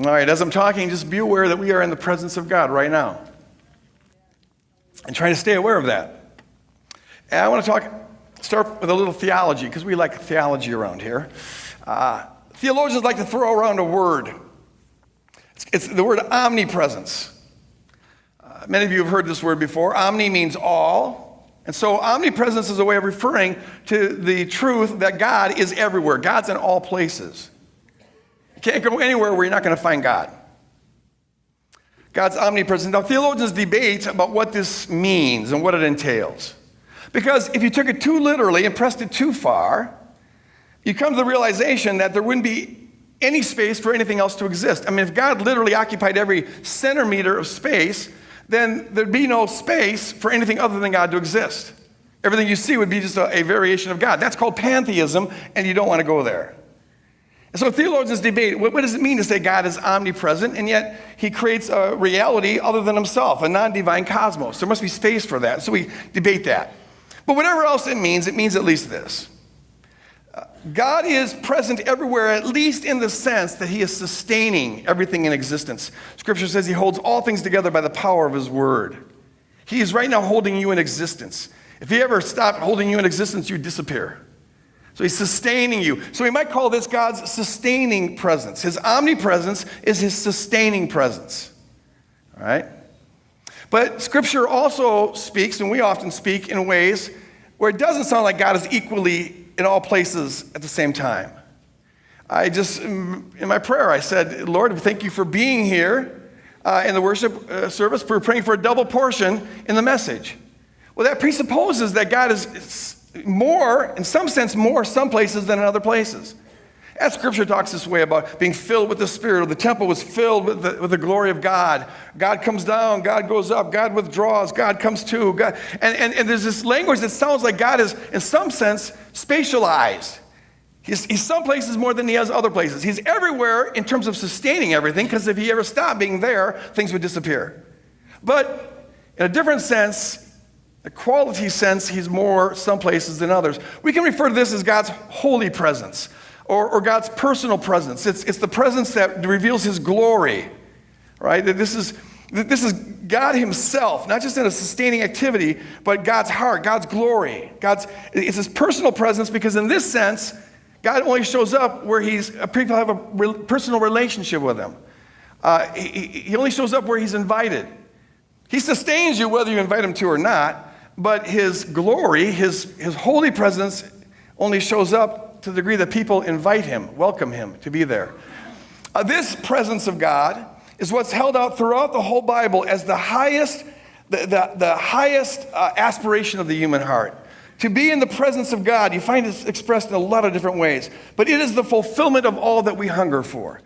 All right, as I'm talking, just be aware that we are in the presence of God right now. And try to stay aware of that. And I want to start with a little theology, because we like theology around here. Theologians like to throw around a word. It's the word omnipresence. Many of you have heard this word before. Omni means all. And so omnipresence is a way of referring to the truth that God is everywhere. God's in all places. You can't go anywhere where you're not going to find God. God's omnipresent. Now, theologians debate about what this means and what it entails. Because if you took it too literally and pressed it too far, you come to the realization that there wouldn't be any space for anything else to exist. I mean, if God literally occupied every centimeter of space, then there'd be no space for anything other than God to exist. Everything you see would be just a variation of God. That's called pantheism, and you don't want to go there. And so theologians debate, what does it mean to say God is omnipresent, and yet he creates a reality other than himself, a non-divine cosmos? There must be space for that, so we debate that. But whatever else it means at least this. God is present everywhere, at least in the sense that he is sustaining everything in existence. Scripture says he holds all things together by the power of his word. He is right now holding you in existence. If he ever stopped holding you in existence, you'd disappear. So he's sustaining you. So we might call this God's sustaining presence. His omnipresence is his sustaining presence. All right? But Scripture also speaks, and we often speak in ways where it doesn't sound like God is equally in all places at the same time. In my prayer, I said, Lord, thank you for being here in the worship service. We're praying for a double portion in the message. Well, that presupposes that God is more, in some sense, more some places than in other places. As Scripture talks this way about being filled with the Spirit, or the temple was filled with the glory of God. God comes down, God goes up, God withdraws, God comes to. God, and there's this language that sounds like God is, in some sense, spatialized. He's some places more than he has other places. He's everywhere in terms of sustaining everything, because if he ever stopped being there, things would disappear. But in a different sense, a quality sense, he's more some places than others. We can refer to this as God's holy presence, or God's personal presence. It's the presence that reveals his glory, right? This is God himself, not just in a sustaining activity, but God's heart, God's glory. It's his personal presence, because in this sense, God only shows up where people have a personal relationship with him. He only shows up where he's invited. He sustains you whether you invite him to or not, but his glory, his holy presence only shows up to the degree that people invite him, welcome him to be there. This presence of God is what's held out throughout the whole Bible as the highest aspiration of the human heart. To be in the presence of God, you find it expressed in a lot of different ways, but it is the fulfillment of all that we hunger for.